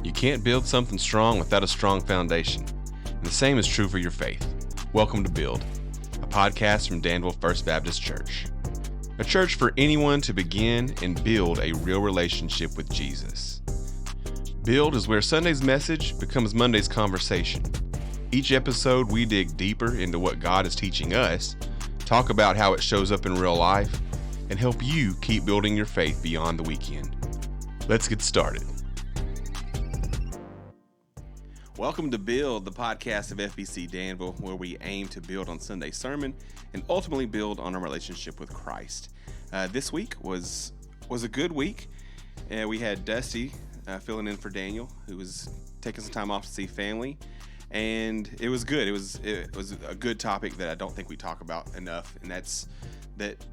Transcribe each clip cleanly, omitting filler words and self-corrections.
You can't build something strong without a strong foundation. And the same is true for your faith. Welcome to Build, a podcast from Danville First Baptist Church. A church for anyone to begin and build a real relationship with Jesus. Build is where Sunday's message becomes Monday's conversation. Each episode, we dig deeper into what God is teaching us, talk about how it shows up in real life, and help you keep building your faith beyond the weekend. Let's get started. Welcome to Build, the podcast of FBC Danville, where we aim to build on Sunday's sermon and ultimately build on our relationship with Christ. This week was a good week. We had Dusty filling in for Daniel, who was taking some time off to see family, and it was good. It was a good topic that I don't think we talk about enough, and that's that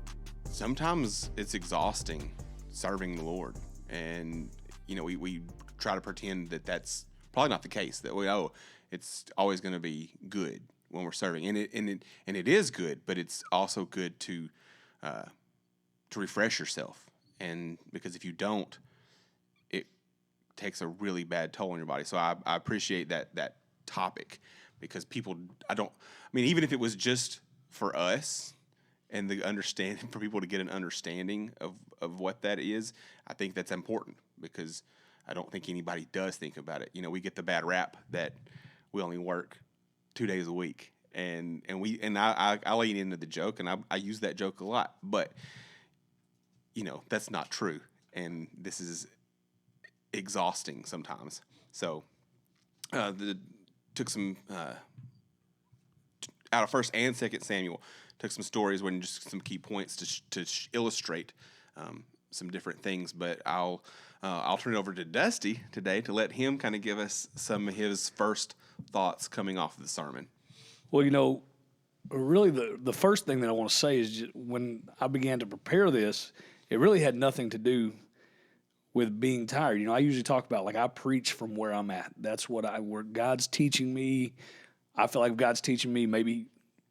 sometimes it's exhausting serving the Lord, and we try to pretend that that's probably not the case, that it's always going to be good when we're serving, and it is good, but it's also good to refresh yourself, and because if you don't, it takes a really bad toll on your body. So I appreciate that topic, because even if it was just for us and the understanding, for people to get an understanding of what that is, I think that's important, because I don't think anybody does think about it. We get the bad rap that we only work 2 days a week, and I lean into the joke, and I use that joke a lot, but that's not true, and this is exhausting sometimes. So took some out of 1st and 2nd Samuel, took some stories when just some key points to illustrate some different things, but I'll turn it over to Dusty today to let him kind of give us some of his first thoughts coming off of the sermon. Well, really the first thing that I want to say is when I began to prepare this, it really had nothing to do with being tired. I usually talk about, I preach from where I'm at. That's where God's teaching me. I feel like God's teaching me. Maybe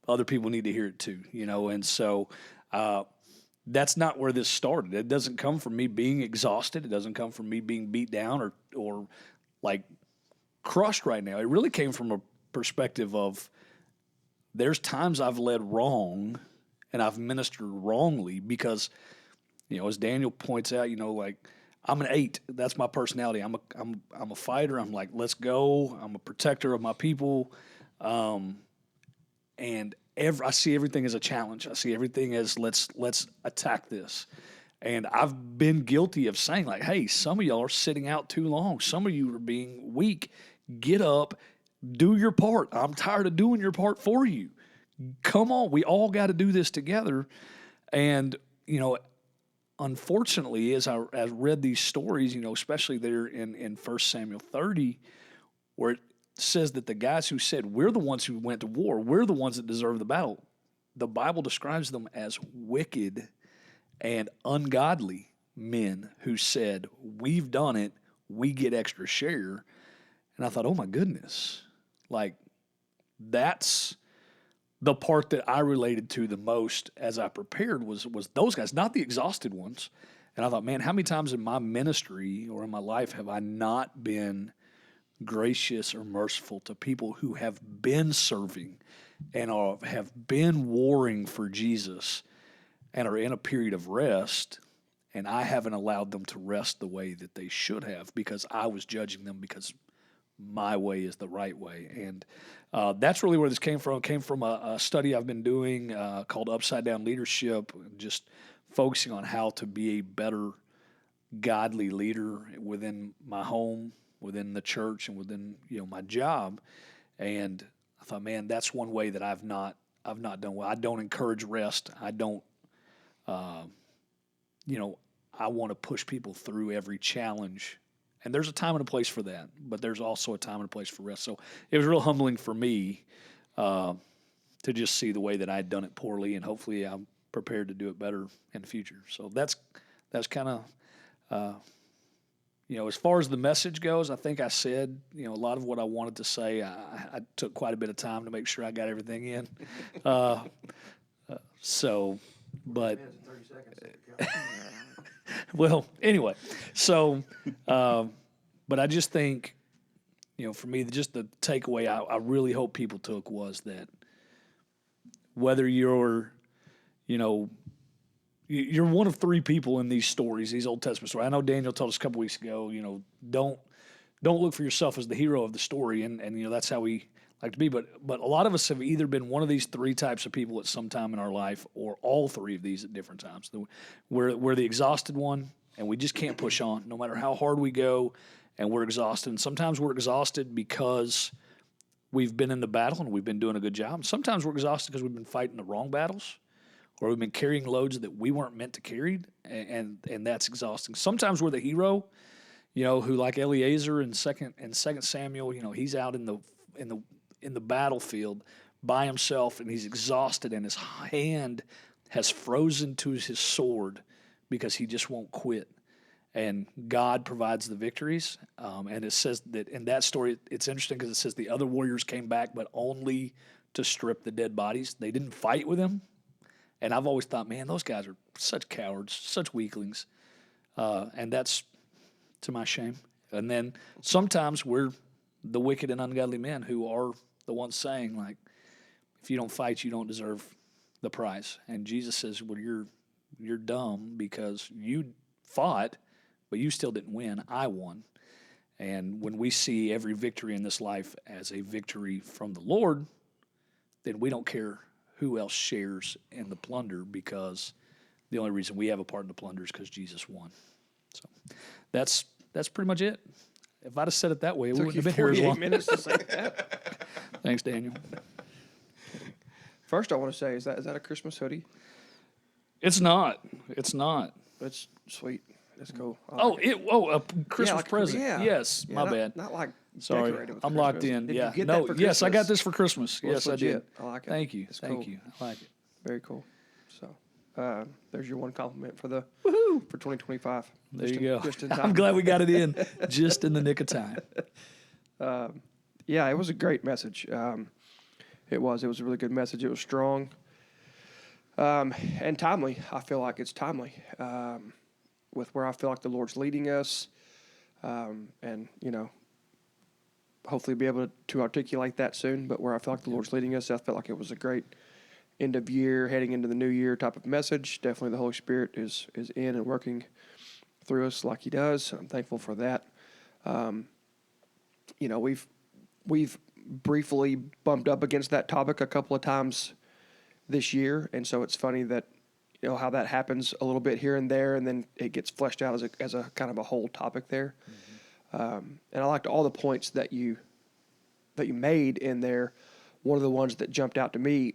other people need to hear it too, and so that's not where this started. It doesn't come from me being exhausted. It doesn't come from me being beat down or crushed right now. It really came from a perspective of there's times I've led wrong and I've ministered wrongly because, as Daniel points out, I'm an 8. That's my personality. I'm a fighter. I'm like, let's go. I'm a protector of my people. And I see everything as a challenge. I see everything as let's attack this. And I've been guilty of saying, hey, some of y'all are sitting out too long. Some of you are being weak. Get up, do your part. I'm tired of doing your part for you. Come on, we all got to do this together. And, unfortunately, as I read these stories, especially there in 1 Samuel 30, where it says that the guys who said, we're the ones who went to war, we're the ones that deserve the battle, the Bible describes them as wicked and ungodly men who said, we've done it, we get extra share. And I thought, oh my goodness, that's the part that I related to the most as I prepared was those guys, not the exhausted ones. And I thought, man, how many times in my ministry or in my life have I not been gracious or merciful to people who have been serving and have been warring for Jesus and are in a period of rest, and I haven't allowed them to rest the way that they should have because I was judging them because my way is the right way. And that's really where this came from. It came from a study I've been doing called Upside Down Leadership, just focusing on how to be a better godly leader within my home, within the church, and within my job. And I thought, man, that's one way that I've not done well. I don't encourage rest. I don't, I want to push people through every challenge. And there's a time and a place for that, but there's also a time and a place for rest. So it was real humbling for me to just see the way that I had done it poorly, and hopefully I'm prepared to do it better in the future. So that's kind of, as far as the message goes, I think I said, a lot of what I wanted to say. I took quite a bit of time to make sure I got everything in. But well, anyway, so, But I just think, for me, just the takeaway I really hope people took was that whether you're, you're one of three people in ththese stories, these Old Testament stories. I know Daniel told us a couple weeks ago, don't look for yourself as the hero of the story, and that's how we like to be. But a lot of us have either been one of these three types of people at some time in our life, or all three of these at different times. We're the exhausted one, and we just can't push on, no matter how hard we go, and we're exhausted. And sometimes we're exhausted because we've been in the battle and we've been doing a good job. And sometimes we're exhausted because we've been fighting the wrong battles, or we've been carrying loads that we weren't meant to carry, and that's exhausting. Sometimes we're the hero, who, like Eliezer in Second Samuel, he's out in the battlefield by himself, and he's exhausted, and his hand has frozen to his sword because he just won't quit. And God provides the victories. And it says that in that story, it's interesting because it says the other warriors came back, but only to strip the dead bodies. They didn't fight with him. And I've always thought, man, those guys are such cowards, such weaklings. And that's to my shame. And then sometimes we're the wicked and ungodly men who are the ones saying, like, if you don't fight, you don't deserve the prize. And Jesus says, well, you're dumb because you fought, but you still didn't win. I won. And when we see every victory in this life as a victory from the Lord, then we don't care who else shares in the plunder, because the only reason we have a part in the plunder is because Jesus won. So that's pretty much it. If I'd have said it that way, we wouldn't have been here as long. 48 minutes to say that. Thanks, Daniel. First, I want to say, is that a Christmas hoodie? It's not. It's not. It's sweet. It's cool. A Christmas like, present. yeah. Yes, Yeah, my not, bad. Not like Sorry, decorated with I'm Christmas. locked in. Did Yeah. you get No, that for yes, I got Christmas? this for Christmas. Well, Yes, I did. legit. I like it. Thank you. It's Thank cool. you. I like it. Very cool. So, there's your one compliment for 2025. There Just you go. Just in time. I'm glad we got it in just in the nick of time. Yeah, it was a great message. It was a really good message. It was strong, and timely. I feel like it's timely with where I feel like the Lord's leading us, and hopefully be able to articulate that soon. But where I feel like the Lord's leading us, I felt like it was a great end of year, heading into the new year type of message. Definitely, the Holy Spirit is in and working through us like He does. I'm thankful for that. We've briefly bumped up against that topic a couple of times this year, and so it's funny that how that happens a little bit here and there, and then it gets fleshed out as a kind of a whole topic there. Mm-hmm. And I liked all the points that you made in there. One of the ones that jumped out to me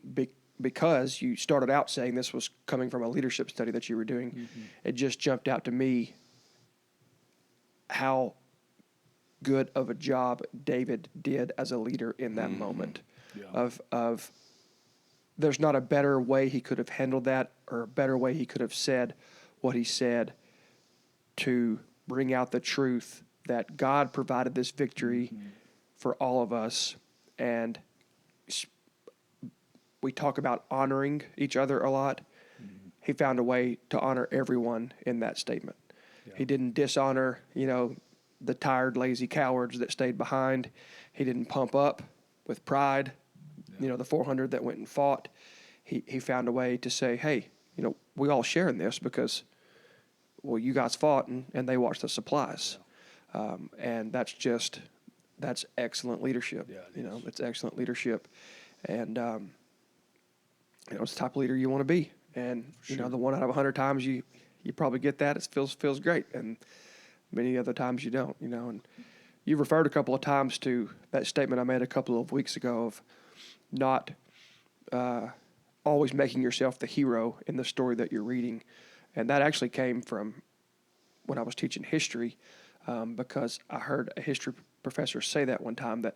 because you started out saying this was coming from a leadership study that you were doing. Mm-hmm. It just jumped out to me how good of a job David did as a leader in that moment. Yeah. Of there's not a better way he could have handled that, or a better way he could have said what he said to bring out the truth that God provided this victory for all of us. And we talk about honoring each other a lot. Mm-hmm. He found a way to honor everyone in that statement. Yeah. He didn't dishonor, the tired, lazy cowards that stayed behind. He didn't pump up with pride, the 400 that went and fought. He found a way to say, hey, we all share in this because, well, you guys fought and they watched the supplies. Yeah. And that's excellent leadership. Yeah, it's excellent leadership. And, it's the type of leader you want to be. And, sure. The 1 out of 100 times you probably get that, it feels great. And many other times you don't, and you referred a couple of times to that statement I made a couple of weeks ago of not always making yourself the hero in the story that you're reading. And that actually came from when I was teaching history, because I heard a history professor say that one time, that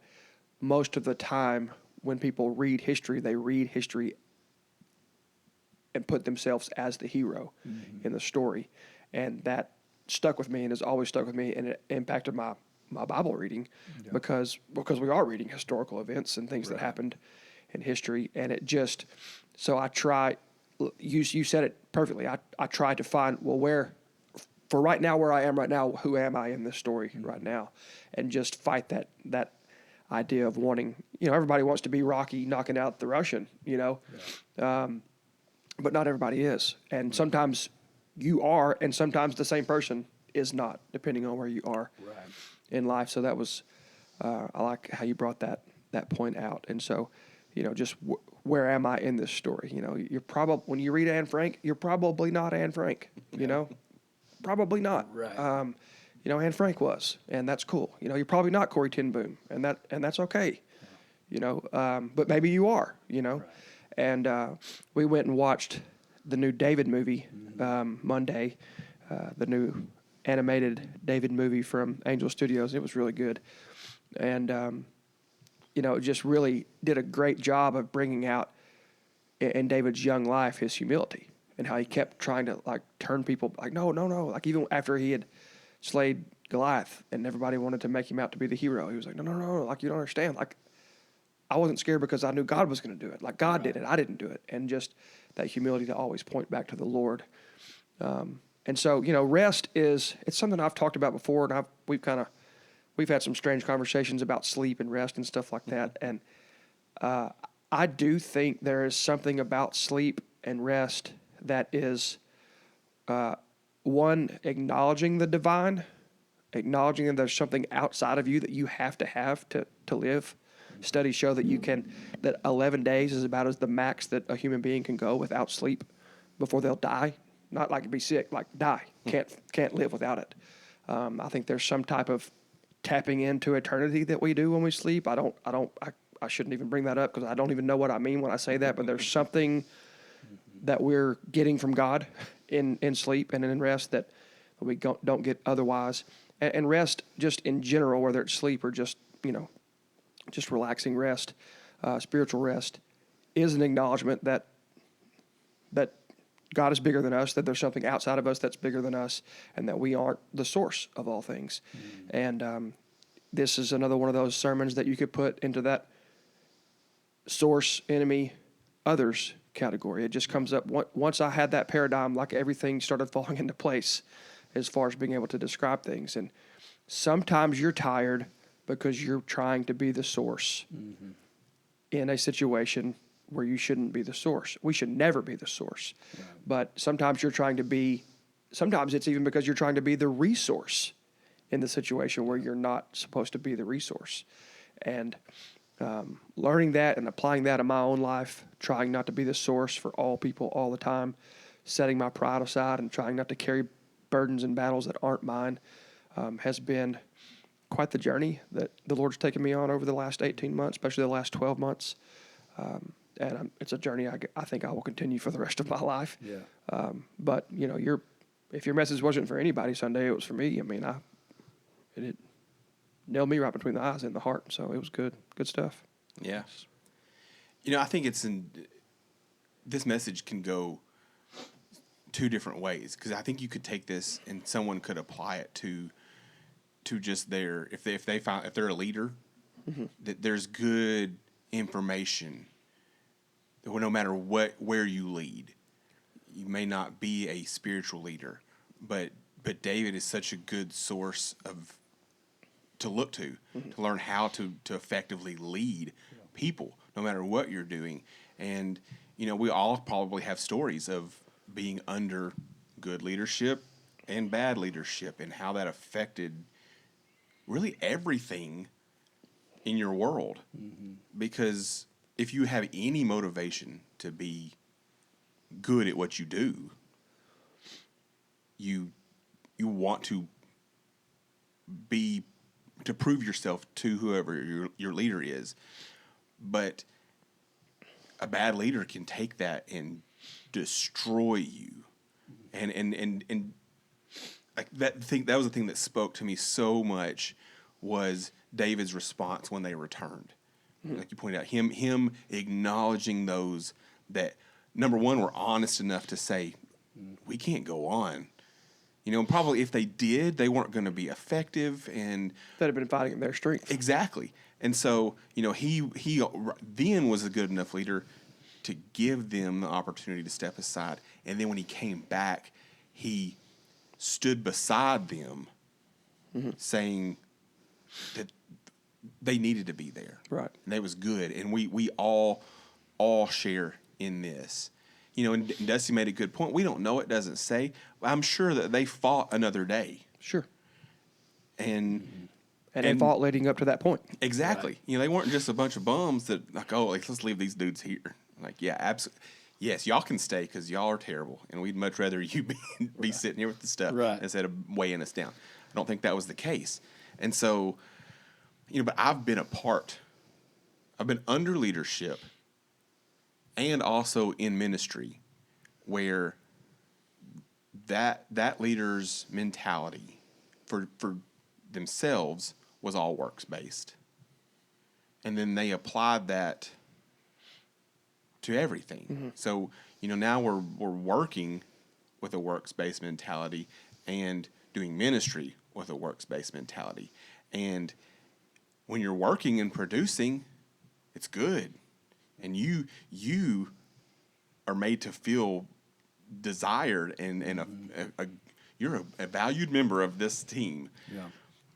most of the time when people read history, they read history and put themselves as the hero in the story. And that stuck with me and has always stuck with me, and it impacted my Bible reading because we are reading historical events and things that happened in history. And it just, so I try, you said it perfectly. I try to find, well, for right now, where I am right now, who am I in this story right now? And just fight that idea of wanting, everybody wants to be Rocky knocking out the Russian, but not everybody is. And sometimes you are, and sometimes the same person is not, depending on where you are in life. So that was, I like how you brought that point out. And so, just where am I in this story? You're probably, when you read Anne Frank, you're probably not Anne Frank, probably not. Right. Anne Frank was, and that's cool. You're probably not Corey Ten Boom, and that's okay. But maybe you are. Right. And we went and watched the new David movie Monday, the new animated David movie from Angel Studios. It was really good, and it just really did a great job of bringing out in David's young life his humility and how he kept trying to turn people no, even after he had slayed Goliath and everybody wanted to make him out to be the hero, he was like, no, you don't understand, I wasn't scared because I knew God was going to do it. God did it, I didn't do it. And just that humility to always point back to the Lord. And so, rest it's something I've talked about before, and we've had some strange conversations about sleep and rest and stuff like that. And I do think there is something about sleep and rest that is, one, acknowledging the divine, acknowledging that there's something outside of you that you have to live. Studies show that 11 days is about as the max that a human being can go without sleep before they'll die. Not be sick, die. Can't live without it. I think there's some type of tapping into eternity that we do when we sleep. I shouldn't even bring that up because I don't even know what I mean when I say that, but there's something that we're getting from God in sleep and in rest that we don't get otherwise. And rest just in general, whether it's sleep or just relaxing rest, spiritual rest, is an acknowledgement that God is bigger than us, that there's something outside of us that's bigger than us, and that we aren't the source of all things. And this is another one of those sermons that you could put into that source, enemy, others category. It just comes up once I had that paradigm, everything started falling into place as far as being able to describe things. And sometimes you're tired because you're trying to be the source in a situation where you shouldn't be the source. We should never be the source. Right. But sometimes sometimes it's even because you're trying to be the resource in the situation where you're not supposed to be the resource. And learning that and applying that in my own life, trying not to be the source for all people all the time, setting my pride aside and trying not to carry burdens and battles that aren't mine, has been quite the journey that the Lord's taken me on over the last 18 months, especially the last 12 months. And it's a journey I think I will continue for the rest of my life. Yeah. But if your message wasn't for anybody Sunday, it was for me. I mean, it nailed me right between the eyes and the heart. So it was good stuff. Yeah. I think this message can go two different ways, because I think you could take this and someone could apply it to just if they're a leader, that there's good information. No matter where you lead, you may not be a spiritual leader, but David is such a good source to look to learn how to effectively lead people, no matter what you're doing. And we all probably have stories of being under good leadership and bad leadership, and how that affected really everything in your world. Because if you have any motivation to be good at what you do, you want to prove yourself to whoever your leader is. But a bad leader can take that and destroy you. And that was the thing that spoke to me so much, was David's response when they returned. Like you pointed out, him acknowledging those that, number one, were honest enough to say, we can't go on. And probably if they did, they weren't going to be effective, and they'd have been fighting in their strength. Exactly. And so, he then was a good enough leader to give them the opportunity to step aside. And then when he came back, he stood beside them, saying that they needed to be there. Right. And that was good. And we all share in this. You know, and Dusty made a good point. We don't know, it doesn't say. I'm sure that they fought another day. Sure. And they fought leading up to that point. Exactly. Right. You know, they weren't just a bunch of bums that like, oh, like, let's leave these dudes here. Like, yeah, absolutely. Yes, y'all can stay because y'all are terrible, and we'd much rather you be sitting here with the stuff instead of weighing us down. I don't think that was the case. And so, you know, but I've been under leadership and also in ministry where that leader's mentality for themselves was all works based. And then they applied that to everything. Mm-hmm. So, you know, now we're working with a works-based mentality and doing ministry with a works-based mentality. And when you're working and producing, it's good. And you are made to feel desired and you're a valued member of this team. Yeah.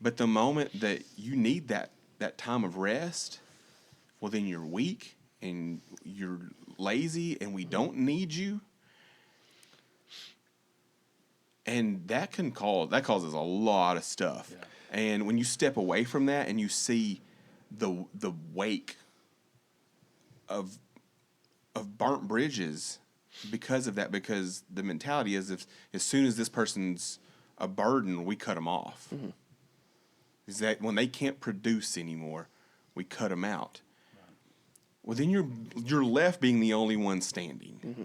But the moment that you need that time of rest, well, then you're weak and you're lazy and we don't need you. And that causes a lot of stuff. Yeah. And when you step away from that and you see the wake of burnt bridges because of that, because the mentality is if as soon as this person's a burden, we cut them off. Mm-hmm. Is that when they can't produce anymore, we cut them out. Right. Well, then you're left being the only one standing. Mm-hmm.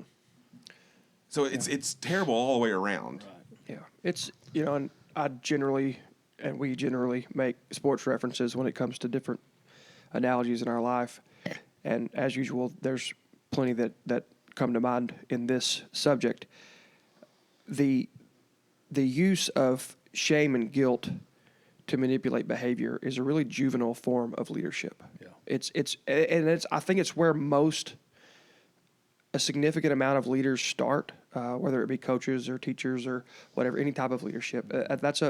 So it's terrible all the way around. Right. Yeah, it's, you know, and we generally make sports references when it comes to different analogies in our life, and as usual, there's plenty that come to mind in this subject. The use of shame and guilt to manipulate behavior is a really juvenile form of leadership. Yeah. I think it's where a significant amount of leaders start, whether it be coaches or teachers or whatever, any type of leadership. That's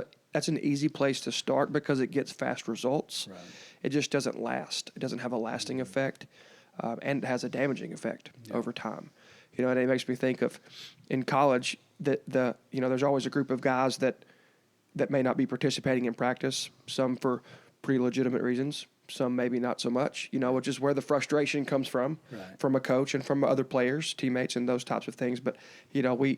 an easy place to start because it gets fast results. Right. It just doesn't last. It doesn't have a lasting effect, and it has a damaging effect over time. You know, and it makes me think of in college that there's always a group of guys that may not be participating in practice, some for pretty legitimate reasons, some maybe not so much, you know, which is where the frustration comes from a coach and from other players, teammates, and those types of things. But, you know,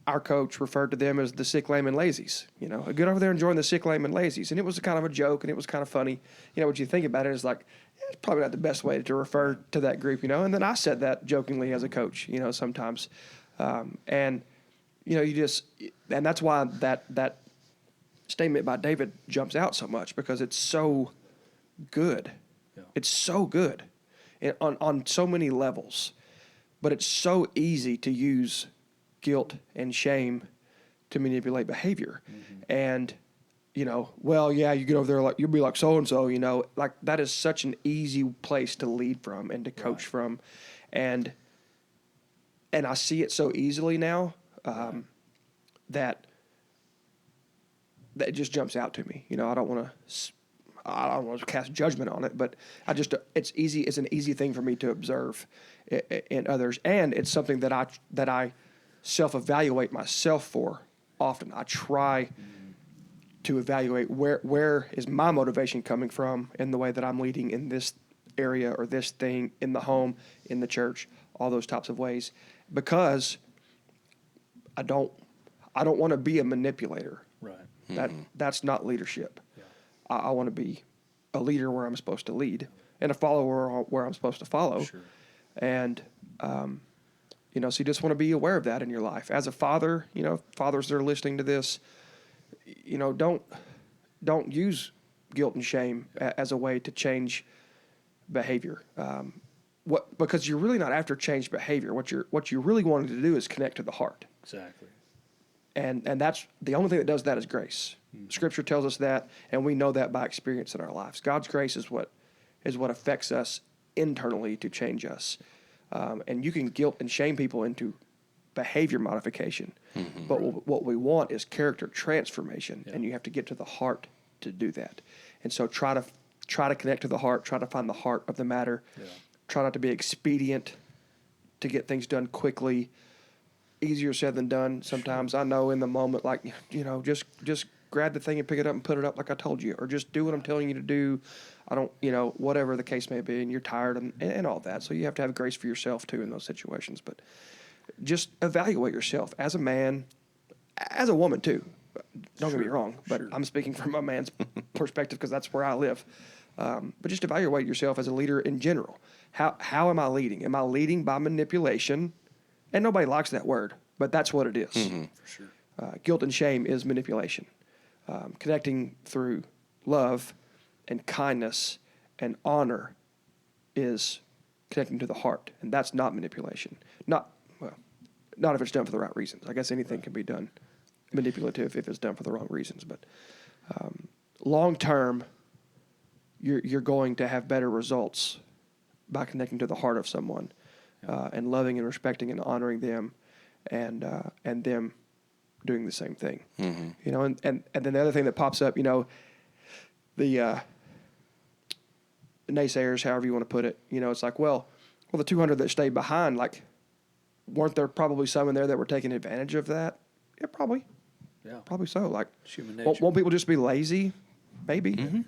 our coach referred to them as the sick, lame, and lazies. You know, get over there and join the sick, lame, and lazies. And it was kind of a joke, and it was kind of funny. You know, what you think about it is like, it's probably not the best way to refer to that group, you know. And then I said that jokingly as a coach, you know, sometimes. And, you know, and that's why that statement by David jumps out so much, because it's so good. Yeah. It's so good on so many levels, but it's so easy to use guilt and shame to manipulate behavior. Mm-hmm. And, you know, well, yeah, you get over there, like, you'll be like so-and-so, you know, like that is such an easy place to lead from and to coach from. And I see it so easily now, that it just jumps out to me. You know, I don't want to cast judgment on it, but it's easy. It's an easy thing for me to observe in others. And it's something that I self-evaluate myself for often. I try to evaluate where is my motivation coming from in the way that I'm leading in this area or this thing in the home, in the church, all those types of ways, because I don't want to be a manipulator. Right. That's not leadership. Yeah. I want to be a leader where I'm supposed to lead and a follower where I'm supposed to follow. Sure. And, you know, so you just want to be aware of that in your life. As a father, you know, fathers that are listening to this, you know, don't use guilt and shame as a way to change behavior. Because you're really not after changed behavior. What you're really wanting to do is connect to the heart. Exactly. And that's the only thing that does that is grace. Mm-hmm. Scripture tells us that, and we know that by experience in our lives. God's grace is what affects us internally to change us. And you can guilt and shame people into behavior modification, But what we want is character transformation, and you have to get to the heart to do that. And so try to connect to the heart, try to find the heart of the matter. Yeah. Try not to be expedient to get things done quickly. Easier said than done sometimes. Sure. I know in the moment, like, just grab the thing and pick it up and put it up like I told you, or just do what I'm telling you to do. I don't, whatever the case may be, and you're tired and all that. So you have to have grace for yourself too in those situations. But just evaluate yourself as a man, as a woman too. Don't get me wrong, but I'm speaking from a man's perspective because that's where I live. But just evaluate yourself as a leader in general. How am I leading? Am I leading by manipulation? And nobody likes that word, but that's what it is. Mm-hmm. For sure. Guilt and shame is manipulation. Connecting through love and kindness and honor is connecting to the heart, and that's not manipulation. Not if it's done for the right reasons. I guess anything can be done manipulative if it's done for the wrong reasons. But long term, you're going to have better results by connecting to the heart of someone and loving and respecting and honoring them, and them doing the same thing. Mm-hmm. And then the other thing that pops up, the naysayers, however you want to put it, it's like, well, the 200 that stayed behind, like, weren't there probably some in there that were taking advantage of that? Yeah, probably. Yeah, probably so. Like, human nature. Won't people just be lazy? Maybe. Mm-hmm.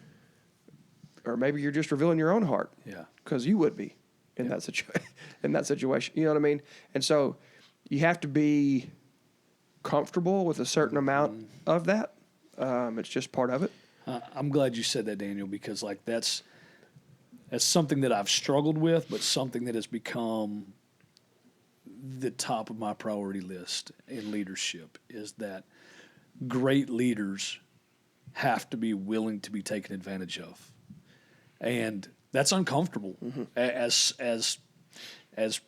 Or maybe you're just revealing your own heart. Yeah, because you would be in that situation. You know what I mean? And so you have to be comfortable with a certain amount of that. It's just part of it. I'm glad you said that, Daniel, because like that's something that I've struggled with, but something that has become the top of my priority list in leadership is that great leaders have to be willing to be taken advantage of. And that's uncomfortable. Mm-hmm. As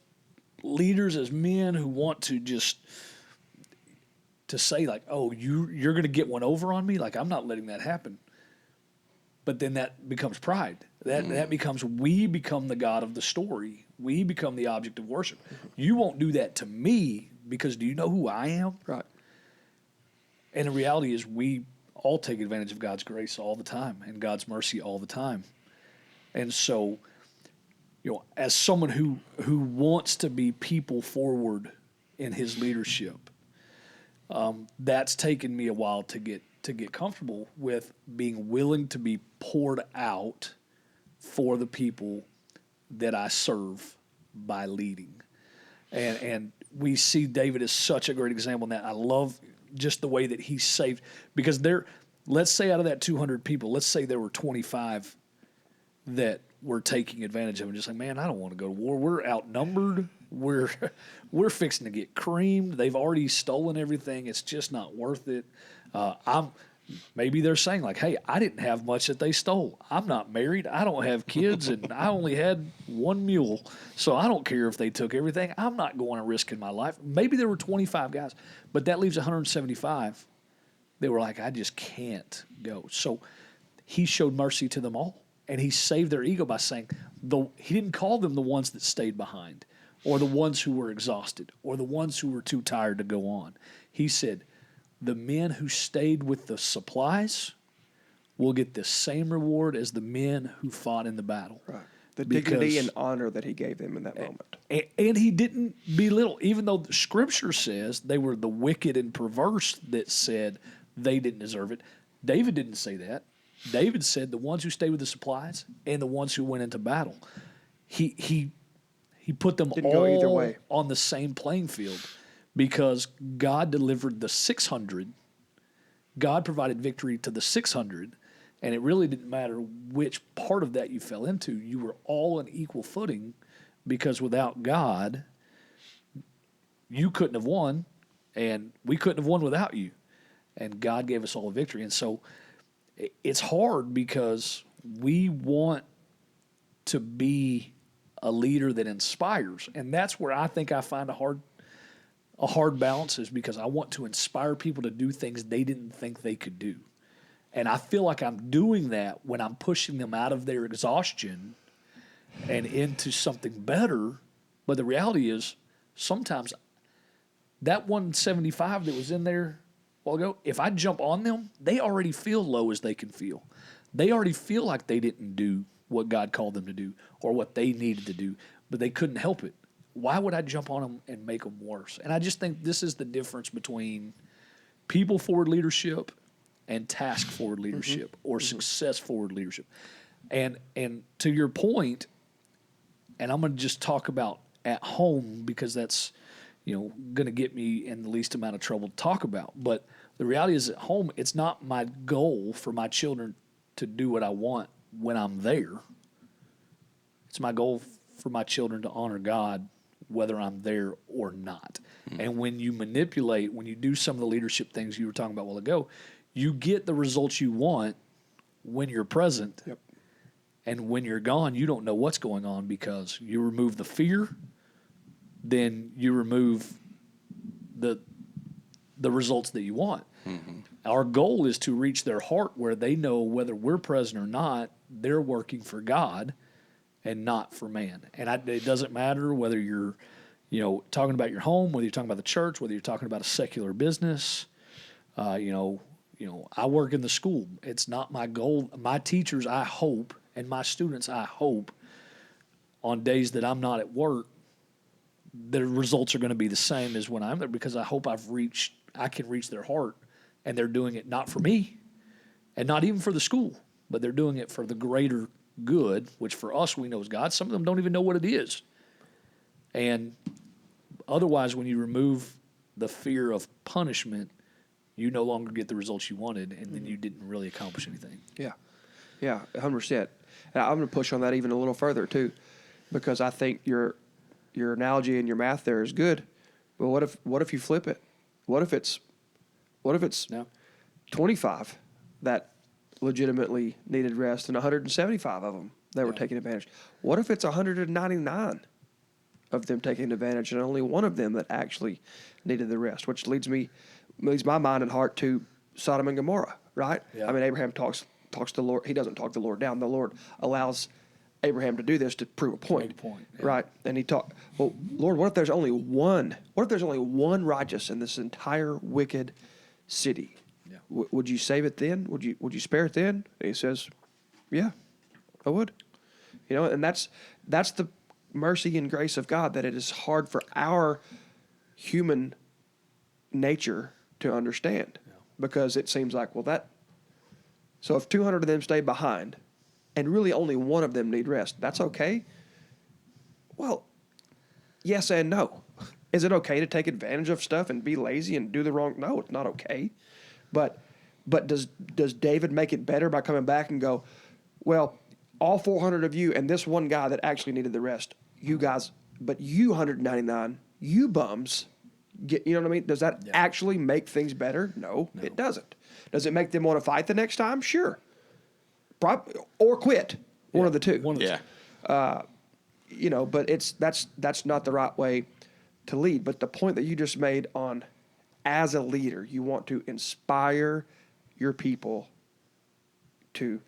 leaders, as men who want to just to say like, oh, you're going to get one over on me, like I'm not letting that happen. But then that becomes pride. That becomes, we become the God of the story. We become the object of worship. Mm-hmm. You won't do that to me because do you know who I am? Right. And the reality is we all take advantage of God's grace all the time and God's mercy all the time. And so, as someone who wants to be people forward in his leadership, that's taken me a while to get comfortable with being willing to be poured out for the people that I serve by leading. And we see David as such a great example in that. I love just the way that he saved, because let's say out of that 200 people, let's say there were 25 that were taking advantage of it. Just like, man, I don't want to go to war. We're outnumbered. We're fixing to get creamed. They've already stolen everything. It's just not worth it. Maybe they're saying like, hey, I didn't have much that they stole. I'm not married. I don't have kids, and I only had one mule. So I don't care if they took everything. I'm not going to risk in my life. Maybe there were 25 guys, but that leaves 175. They were like, I just can't go. So he showed mercy to them all, and he saved their ego by saying, he didn't call them the ones that stayed behind or the ones who were exhausted or the ones who were too tired to go on. He said, the men who stayed with the supplies will get the same reward as the men who fought in the battle. Right. The dignity and honor that he gave them in that moment. And he didn't belittle, even though the Scripture says they were the wicked and perverse that said they didn't deserve it. David didn't say that. David said the ones who stayed with the supplies and the ones who went into battle. He put them all on the same playing field. Because God delivered the 600, God provided victory to the 600, and it really didn't matter which part of that you fell into. You were all on equal footing, because without God, you couldn't have won, and we couldn't have won without you. And God gave us all a victory. And so it's hard because we want to be a leader that inspires, and that's where I think I find a hard balance, is because I want to inspire people to do things they didn't think they could do. And I feel like I'm doing that when I'm pushing them out of their exhaustion and into something better. But the reality is sometimes that 175 that was in there a while ago, if I jump on them, they already feel low as they can feel. They already feel like they didn't do what God called them to do or what they needed to do, but they couldn't help it. Why would I jump on them and make them worse? And I just think this is the difference between people-forward leadership and task-forward leadership or success-forward leadership. And to your point, and I'm going to just talk about at home because that's, going to get me in the least amount of trouble to talk about. But the reality is at home, it's not my goal for my children to do what I want when I'm there. It's my goal for my children to honor God whether I'm there or not. And when you manipulate, when you do some of the leadership things you were talking about a while ago, you get the results you want when you're present. Yep. And when you're gone, you don't know what's going on because you remove the fear, then you remove the results that you want. Our goal is to reach their heart where they know whether we're present or not, they're working for God and not for man. And it doesn't matter whether you're, talking about your home, whether you're talking about the church, whether you're talking about a secular business. I work in the school. It's not my goal. My teachers, I hope, and my students, I hope, on days that I'm not at work, the results are going to be the same as when I'm there because I hope I can reach their heart, and they're doing it not for me and not even for the school, but they're doing it for the greater good, which for us we know is God. Some of them don't even know what it is. And otherwise, when you remove the fear of punishment, you no longer get the results you wanted, and then you didn't really accomplish anything. Yeah, 100%. And I'm going to push on that even a little further too, because I think your analogy and your math there is good. But what if you flip it? What if it's 25 that legitimately needed rest and 175 of them that were taking advantage? What if it's 199 of them taking advantage and only one of them that actually needed the rest? Which leads my mind and heart to Sodom and Gomorrah, right? Yeah. I mean, Abraham talks to the Lord. He doesn't talk the Lord down. The Lord allows Abraham to do this to prove a point, right? And he talked, well, Lord, what if there's only one? What if there's only one righteous in this entire wicked city? Yeah. Would you save it then? Would you spare it then? And he says, yeah, I would. And that's the mercy and grace of God, that it is hard for our human nature to understand because it seems like, so if 200 of them stay behind and really only one of them need rest, that's okay? Well, yes and no. Is it okay to take advantage of stuff and be lazy and do the wrong? No, it's not okay. But does David make it better by coming back and go, well, all 400 of you and this one guy that actually needed the rest, you guys, but you 199, you bums, you know what I mean? Does that actually make things better? No, it doesn't. Does it make them want to fight the next time? Sure. Or quit. One of the two. But that's not the right way to lead. But the point that you just made on, as a leader, you want to inspire your people to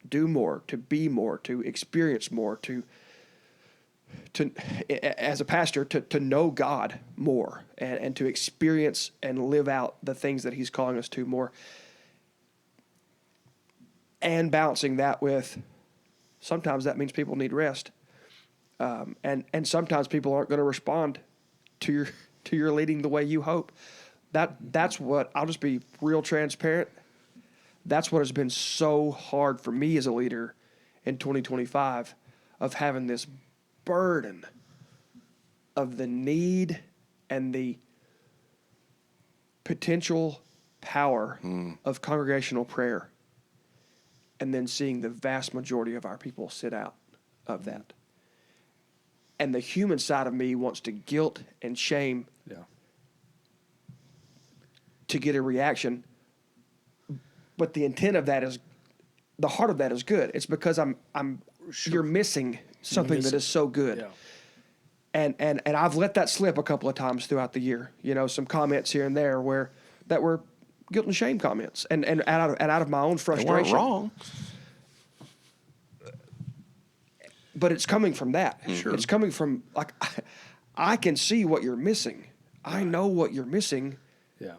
do more, to be more, to experience more, to as a pastor, to know God more and to experience and live out the things that he's calling us to more. And balancing that with, sometimes that means people need rest. And sometimes people aren't going to respond to your leading the way you hope. That's what, I'll just be real transparent. That's what has been so hard for me as a leader in 2025, of having this burden of the need and the potential power of congregational prayer, and then seeing the vast majority of our people sit out of that. And the human side of me wants to guilt and shame to get a reaction. But the intent of that is, the heart of that is good. It's because you're missing something that is so good. Yeah. And I've let that slip a couple of times throughout the year. Some comments here and there that were guilt and shame comments, and out of my own frustration. They weren't wrong. But it's coming from that. Sure. It's coming from, I can see what you're missing. I know what you're missing, Yeah.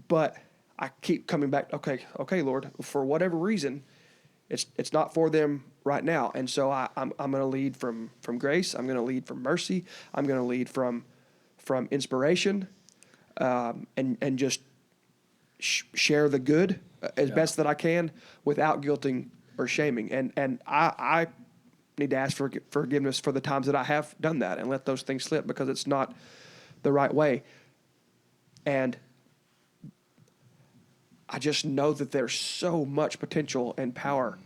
but I keep coming back. Okay, Lord, for whatever reason, it's not for them right now, and so I'm going to lead from grace. I'm going to lead from mercy. I'm going to lead from inspiration, and just share the good as best that I can without guilting or shaming. And I need to ask for forgiveness for the times that I have done that and let those things slip because it's not the right way. And I just know that there's so much potential and power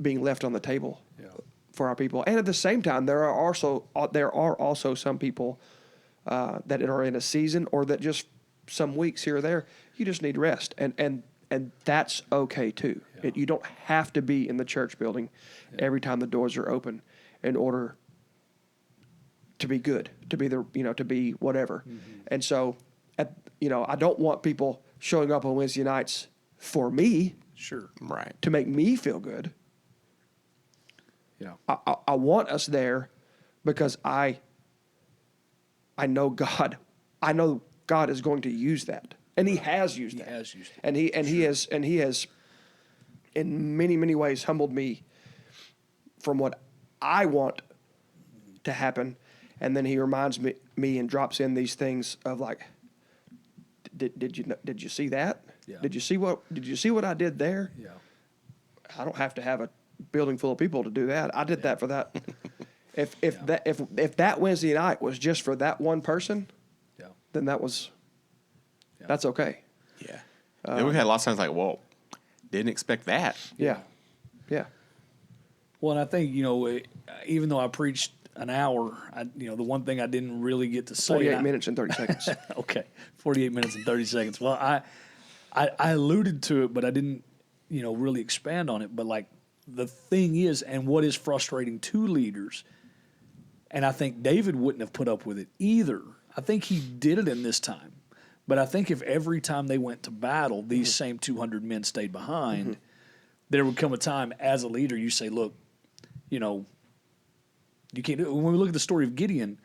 being left on the table for our people. And at the same time, there are also some people that are in a season or that just some weeks here or there, you just need rest. And that's okay too. Yeah. You don't have to be in the church building every time the doors are open in order to be good, to be whatever. Mm-hmm. And so, I don't want people showing up on Wednesday nights for me. Sure. Right. To make me feel good. Yeah. I want us there because I know God. I know God is going to use that. And he has used that. He has used it. And he has in many, many ways humbled me from what I want to happen. And then he reminds me and drops in these things of like, did you see that? Yeah. Did you see what I did there? Yeah. I don't have to have a building full of people to do that. I did that for that. If that Wednesday night was just for that one person, then that's okay. Yeah. Then we've had lots of times like, whoa, didn't expect that. Yeah. Well, and I think, even though I preached an hour, the one thing I didn't really get to say. 48 minutes and 30 seconds. Okay. 48 minutes and 30 seconds. Well, I alluded to it, but I didn't, really expand on it. But like the thing is, and what is frustrating to leaders, and I think David wouldn't have put up with it either. I think he did it in this time. But I think if every time they went to battle, these same 200 men stayed behind, there would come a time as a leader you say, look, you can't do it. When we look at the story of Gideon,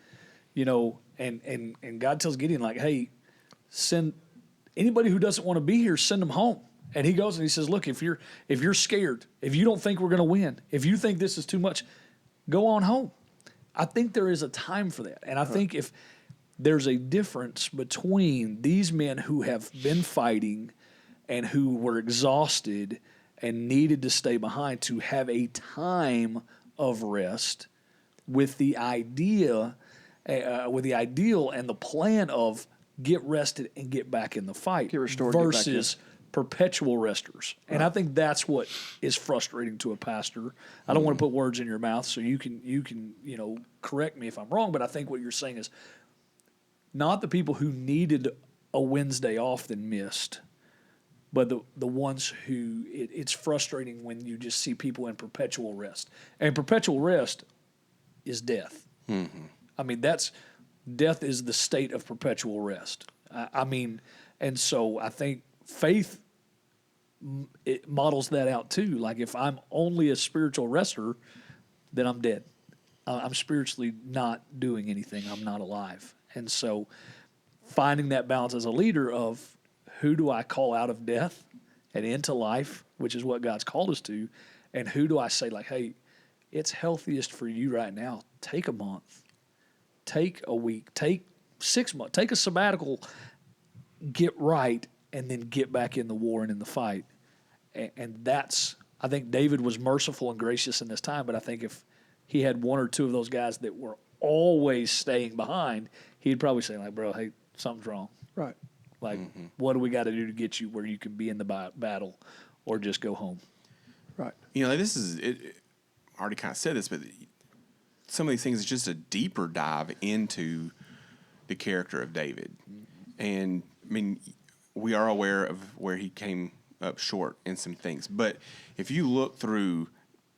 and God tells Gideon, like, hey, send anybody who doesn't want to be here, send them home. And he goes and he says, look, if you're scared, if you don't think we're going to win, if you think this is too much, go on home. I think there is a time for that. And I think if there's a difference between these men who have been fighting and who were exhausted and needed to stay behind to have a time of rest with the ideal and the plan of get rested and get back in the fight Get restored, versus perpetual resters. And I think that's what is frustrating to a pastor. I don't want to put words in your mouth, so you can correct me if I'm wrong, but I think what you're saying is not the people who needed a Wednesday off and missed, but the ones who it's frustrating when you just see people in perpetual rest. And perpetual rest is death. Mm-hmm. I mean, death is the state of perpetual rest. And so I think faith, it models that out too. Like if I'm only a spiritual rester, then I'm dead. I'm spiritually not doing anything. I'm not alive. And so finding that balance as a leader of who do I call out of death and into life, which is what God's called us to, and who do I say like, hey, it's healthiest for you right now. Take a month, take a week, take 6 months, take a sabbatical, get right, and then get back in the war and in the fight. And that's, I think David was merciful and gracious in this time, but I think if he had one or two of those guys that were always staying behind, he'd probably say like, bro, hey, something's wrong. Right. Like, what do we got to do to get you where you can be in the battle or just go home? Right. This is, I already kind of said this, but some of these things is just a deeper dive into the character of David. And, we are aware of where he came up short in some things. But if you look through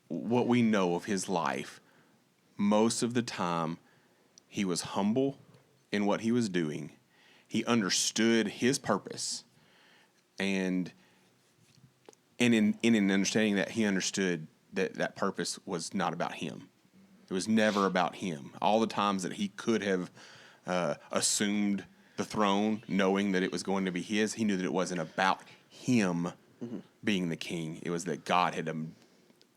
what we know of his life, most of the time he was humble in what he was doing. He understood his purpose. And in understanding that, he understood that purpose was not about him. It was never about him. All the times that he could have assumed the throne, knowing that it was going to be his, he knew that it wasn't about him being the king. It was that God had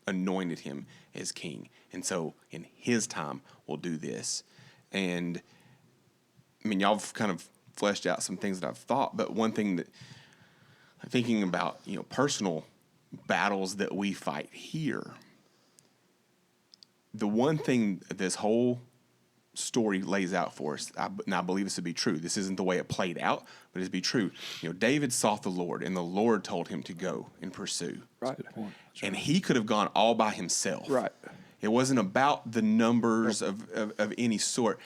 anointed him as king. And so in his time, we'll do this. And I mean, y'all have kind of fleshed out some things that I've thought, but one thing that I'm thinking about, personal battles that we fight here, the one thing this whole story lays out for us, and I believe this to be true. This isn't the way it played out, but it's to be true. David sought the Lord, and the Lord told him to go and pursue. Right. And he could have gone all by himself. Right. It wasn't about the numbers of any sort.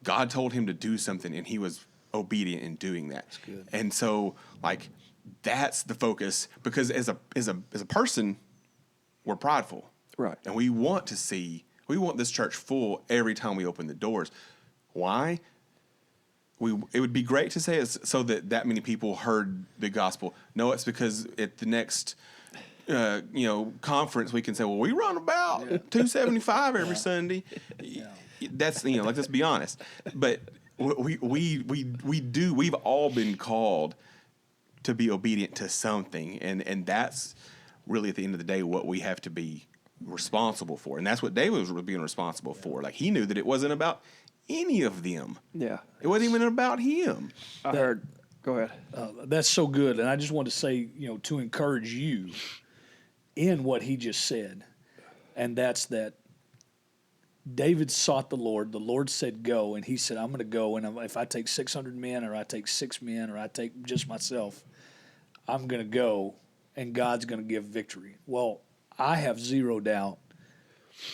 God told him to do something, and he was obedient in doing that. That's good. And so, that's the focus, because as a person, we're prideful. Right. And we want this church full every time we open the doors. Why? It would be great to say it's so that many people heard the gospel. No, it's because at the next conference we can say, well, we run about 275 every Sunday. Yeah. That's let's be honest. But we've all been called to be obedient to something, and that's really at the end of the day what we have to be responsible for. And that's what David was being responsible for. He knew that it wasn't about any of them. Yeah. It wasn't even about him. Go ahead. That's so good. And I just want to say, to encourage you in what he just said, and that's that David sought the Lord said go, and he said, I'm going to go, and if I take 600 men or I take 6 men or I take just myself, I'm going to go, and God's going to give victory. Well, I have zero doubt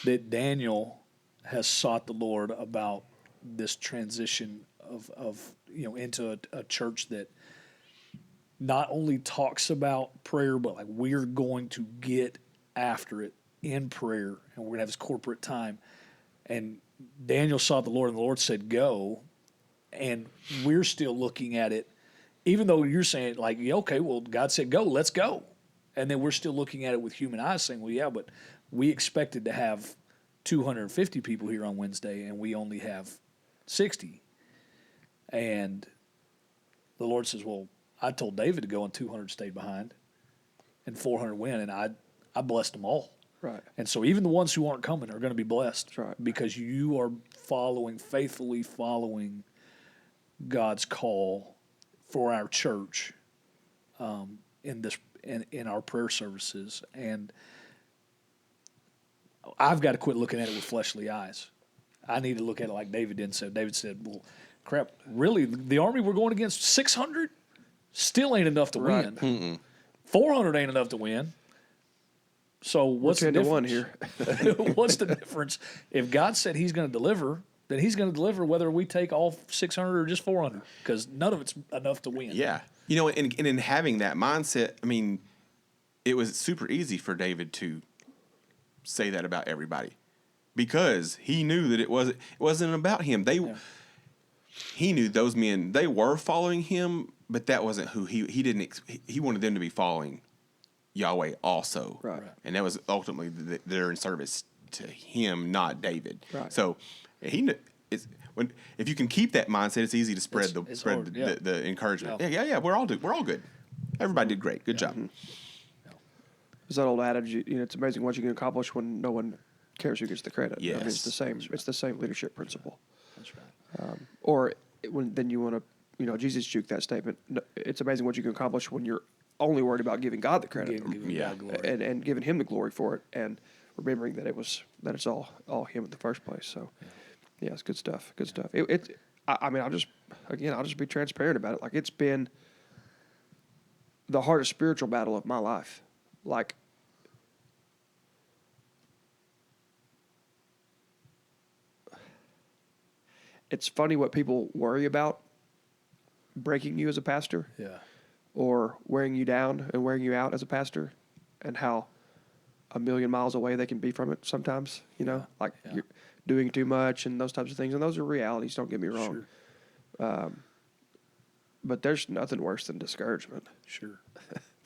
that Daniel has sought the Lord about this transition of into a church that not only talks about prayer, but we're going to get after it in prayer, and we're going to have this corporate time. And Daniel sought the Lord, and the Lord said go, and we're still looking at it, even though you're saying okay, well, God said go, let's go. And then we're still looking at it with human eyes saying, well, yeah, but we expected to have 250 people here on Wednesday, and we only have 60. And the Lord says, well, I told David to go, and 200 stayed behind, and 400 went, and I blessed them all. Right. And so even the ones who aren't coming are going to be blessed. That's right. Because you are faithfully following God's call for our church in our prayer services. And I've got to quit looking at it with fleshly eyes. I need to look at it like David did. So David said, well, crap, really, the army we're going against, 600 still ain't enough to win. Mm-mm. 400 ain't enough to win. So what's the 10 to difference? 1 here. What's the difference? If God said he's going to deliver, then he's going to deliver whether we take all 600 or just 400, because none of it's enough to win. Yeah. And in having that mindset, I mean, it was super easy for David to say that about everybody, because he knew that it wasn't about him. He knew those men, they were following him, but that wasn't who he wanted them to be following Yahweh also. Right. And that was ultimately they're in service to him, not David. Right. So he knew if you can keep that mindset, it's easy to spread the encouragement. Yeah. We're all good. Everybody did great. Good job. Mm-hmm. There's that old adage, it's amazing what you can accomplish when no one cares who gets the credit. Yes. I mean, it's the same. It's the same leadership principle. That's right. Then you want to, Jesus juked that statement. No, it's amazing what you can accomplish when you're only worried about giving God the credit Giving God glory. and giving Him the glory for it, and remembering that it's all Him in the first place. So, yeah, it's good stuff. Good stuff. I'll just be transparent about it. It's been the hardest spiritual battle of my life. It's funny what people worry about breaking you as a pastor. Yeah. Or wearing you down and wearing you out as a pastor, and how a million miles away they can be from it sometimes, you're doing too much and those types of things. And those are realities, don't get me wrong. Sure. But there's nothing worse than discouragement. Sure.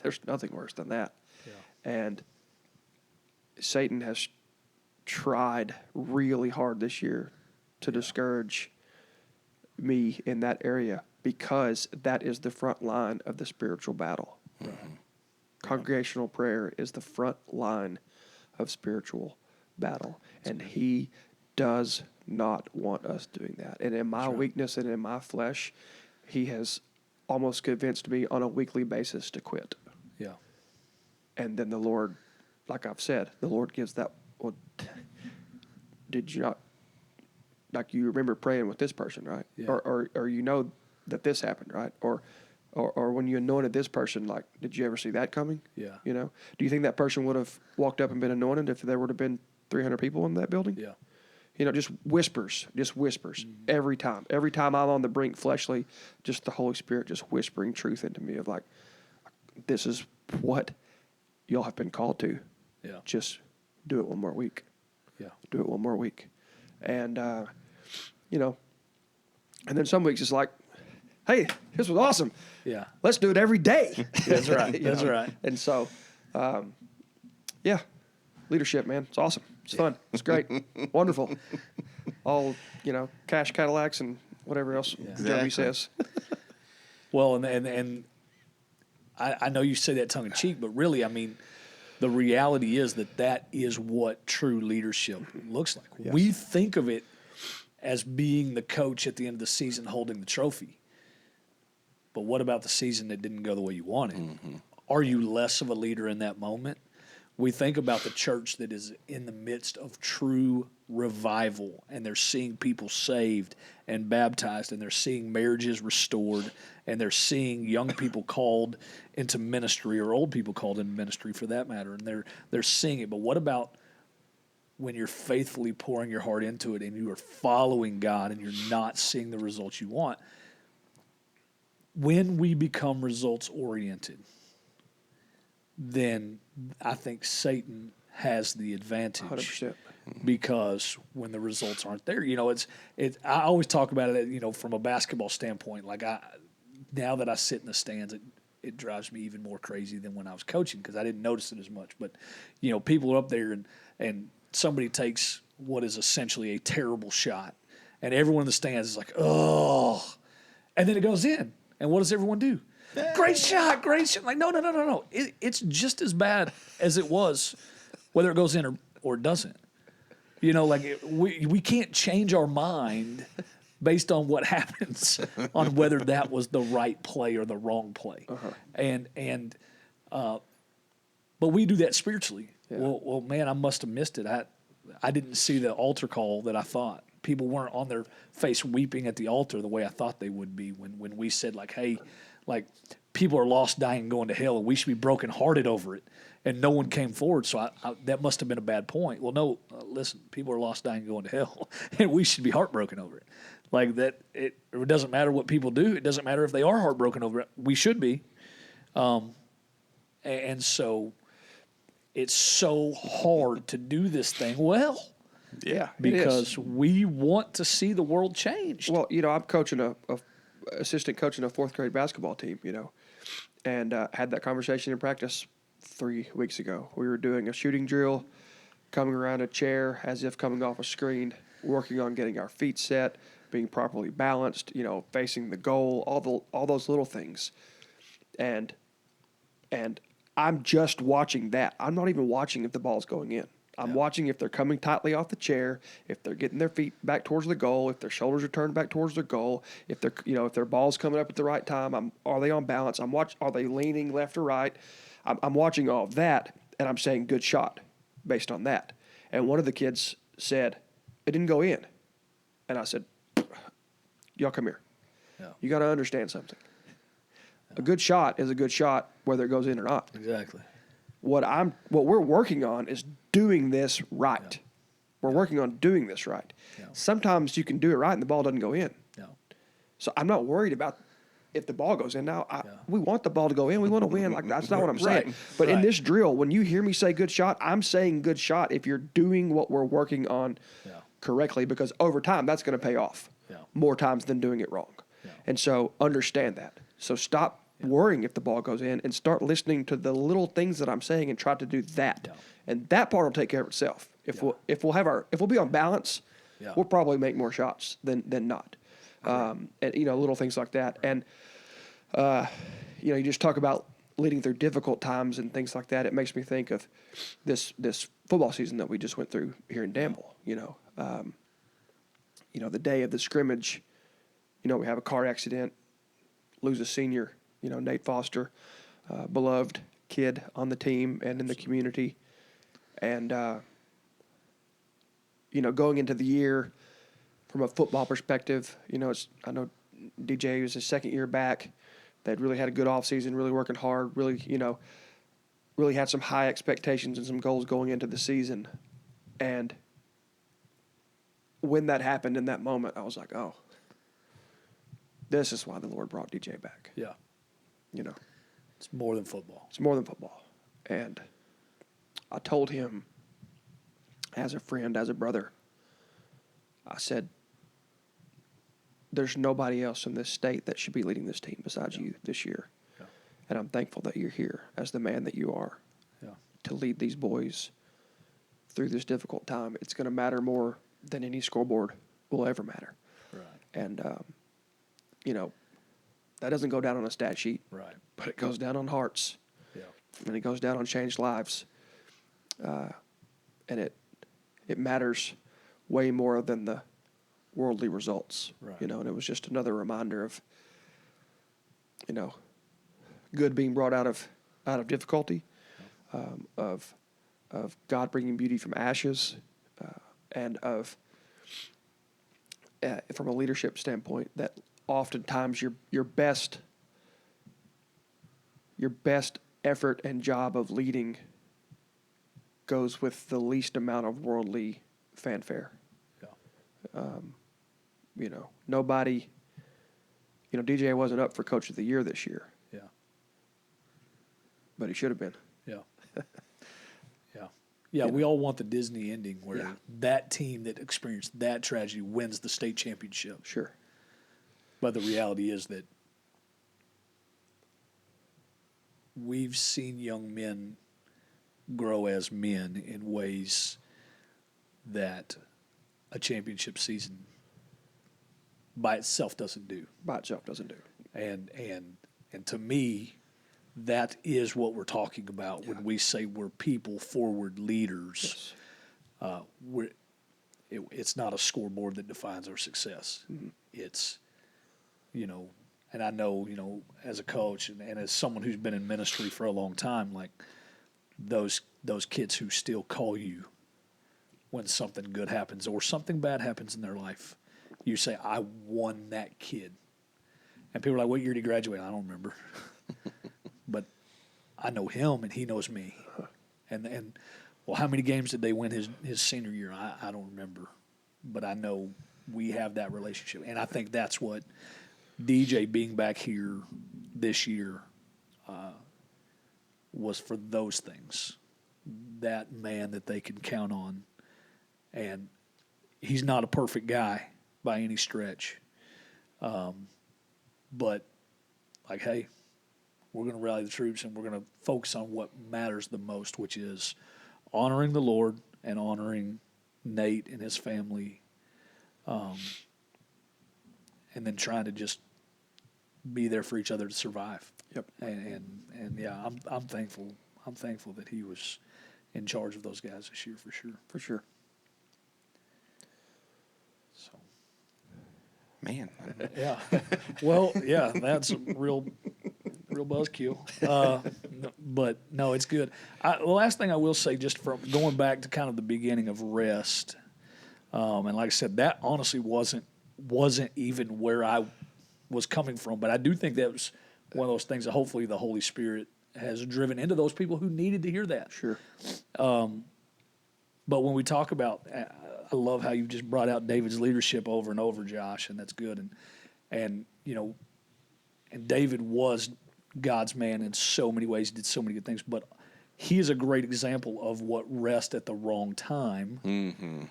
There's nothing worse than that. Yeah. And Satan has tried really hard this year to discourage me in that area, because that is the front line of the spiritual battle. Congregational prayer is the front line of spiritual battle, and he does not want us doing that. And in my weakness and in my flesh, he has almost convinced me on a weekly basis to quit. Yeah. And then the Lord, like I've said, the Lord gives that, well, did you not, like, you remember praying with this person, right? Yeah. Or you know that this happened, right? Or when you anointed this person, like, did you ever see that coming? Yeah. You know? Do you think that person would have walked up and been anointed if there would have been 300 people in that building? Yeah. You know, just whispers every time. Every time I'm on the brink fleshly, just the Holy Spirit just whispering truth into me of like, this is what y'all have been called to. Yeah. Just do it one more week. Yeah. Do it one more week. And, you know, and then some weeks it's like, hey, this was awesome. Yeah. Let's do it every day. That's right. You That's know? right. And so, yeah, leadership, man. It's awesome. It's fun. It's great. Wonderful. All, you know, cash Cadillacs and whatever else Debbie says. Well, and I know you say that tongue in cheek, but really, I mean, the reality is that is what true leadership looks like. Yes. We think of it as being the coach at the end of the season holding the trophy. But what about the season that didn't go the way you wanted? Mm-hmm. Are you less of a leader in that moment? We think about the church that is in the midst of true revival, and they're seeing people saved and baptized, and they're seeing marriages restored, and they're seeing young people called into ministry, or old people called into ministry for that matter, and they're seeing it. But what about when you're faithfully pouring your heart into it and you are following God and you're not seeing the results you want? When we become results-oriented, then I think Satan has the advantage. 100%. Because when the results aren't there, you know, it's. I always talk about it, you know, from a basketball standpoint. Like now that I sit in the stands, it drives me even more crazy than when I was coaching, because I didn't notice it as much. But, you know, people are up there and somebody takes what is essentially a terrible shot, and everyone in the stands is like, oh, and then it goes in, and what does everyone do? Great shot, great shot. Like, no. It's just as bad as it was, whether it goes in or doesn't. You know, like we can't change our mind based on what happens on whether that was the right play or the wrong play. Uh-huh. But we do that spiritually. Yeah. Well, man, I must have missed it. I didn't see the altar call that I thought. People weren't on their face weeping at the altar the way I thought they would be when we said, like, hey, like, people are lost, dying, going to hell, and we should be brokenhearted over it. And no one came forward, so that must have been a bad point. Well, no, listen, people are lost, dying, going to hell, and we should be heartbroken over it. Like that, it doesn't matter what people do. It doesn't matter if they are heartbroken over it. We should be. And so it's so hard to do this thing well. Yeah, because we want to see the world changed. Well, you know, I'm coaching assistant coaching a fourth grade basketball team, you know, and had that conversation in practice 3 weeks ago. We were doing a shooting drill, coming around a chair as if coming off a screen, working on getting our feet set, being properly balanced, you know, facing the goal, all those little things. And I'm just watching that. I'm not even watching if the ball's going in. I'm watching if they're coming tightly off the chair, if they're getting their feet back towards the goal, if their shoulders are turned back towards their goal, if their ball's coming up at the right time. Are they on balance? Are they leaning left or right? I'm watching all of that, and I'm saying good shot based on that. And one of the kids said, it didn't go in. And I said, y'all come here. Yeah. You got to understand something. Yeah. A good shot is a good shot whether it goes in or not. Exactly. What we're working on is doing this right. Yeah. We're working on doing this right. Yeah. Sometimes you can do it right and the ball doesn't go in. Yeah. So I'm not worried about if the ball goes in. Now, we want the ball to go in. We want to win. Like, that's not what I'm saying. But in this drill, when you hear me say good shot, I'm saying good shot if you're doing what we're working on correctly, because over time, that's going to pay off more times than doing it wrong. Yeah. And so understand that. So stop worrying if the ball goes in, and start listening to the little things that I'm saying and try to do that. Yeah. And that part will take care of itself. If we'll be on balance, Yeah. we'll probably make more shots than not. And little things like that. And you just talk about leading through difficult times and things like that. It makes me think of this football season that we just went through here in Danville. The day of the scrimmage, we have a car accident, lose a senior, Nate Foster, beloved kid on the team and in the community. And, going into the year from a football perspective, I know DJ was his second year back. They'd really had a good offseason, really working hard, really had some high expectations and some goals going into the season. And when that happened in that moment, I was like, oh, this is why the Lord brought DJ back. Yeah. It's more than football. It's more than football. And I told him, as a friend, as a brother, I said, there's nobody else in this state that should be leading this team besides you this year. Yeah. And I'm thankful that you're here as the man that you are to lead these boys through this difficult time. It's going to matter more than any scoreboard will ever matter. Right. And, that doesn't go down on a stat sheet. Right. But it goes down on hearts. Yeah. And it goes down on changed lives. And it matters way more than the worldly results. Right. And it was just another reminder of, good being brought out of difficulty, of God bringing beauty from ashes, and of from a leadership standpoint, that oftentimes your best effort and job of leading goes with the least amount of worldly fanfare. Yeah. Nobody, DJ wasn't up for Coach of the Year this year. Yeah. But he should have been. Yeah. Yeah, we all want the Disney ending where that team that experienced that tragedy wins the state championship. Sure. But the reality is that we've seen young men grow as men in ways that a championship season by itself doesn't do. And to me, that is what we're talking about when we say we're people forward leaders. Yes. It's not a scoreboard that defines our success. Mm-hmm. It's, and I know, as a coach and as someone who's been in ministry for a long time, like those kids who still call you when something good happens or something bad happens in their life, you say, I won that kid. And people are like, what year did he graduate? I don't remember. But I know him and he knows me. And well, how many games did they win his senior year? I don't remember. But I know we have that relationship. And I think that's what DJ being back here this year was for those things. That man that they can count on. And he's not a perfect guy by any stretch. But, like, hey, we're going to rally the troops and we're going to focus on what matters the most, which is honoring the Lord and honoring Nate and his family, and then trying to just be there for each other to survive. Yep. And yeah, I'm thankful. I'm thankful that he was in charge of those guys this year for sure. For sure. So, man. yeah. Well, yeah, that's a real buzzkill. But no, it's good. The last thing I will say, just from going back to kind of the beginning of rest, and like I said, that honestly wasn't even where I was coming from. But I do think that was one of those things that hopefully the Holy Spirit has driven into those people who needed to hear that. Sure. But when we talk about, I love how you just brought out David's leadership over and over, Josh, and that's good. And David was God's man in so many ways, did so many good things, but he is a great example of what rest at the wrong time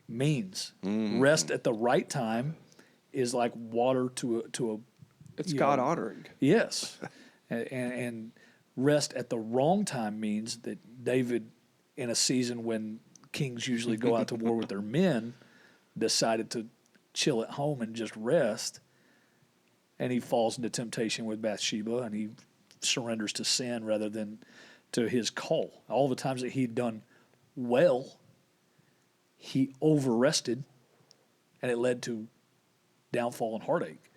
means. Mm-hmm. Rest at the right time is like water to It's God honoring. Yes. And rest at the wrong time means that David, in a season when kings usually go out to war with their men, decided to chill at home and just rest. And he falls into temptation with Bathsheba, and he surrenders to sin rather than to his call. All the times that he'd done well, he over-rested, and it led to downfall and heartache.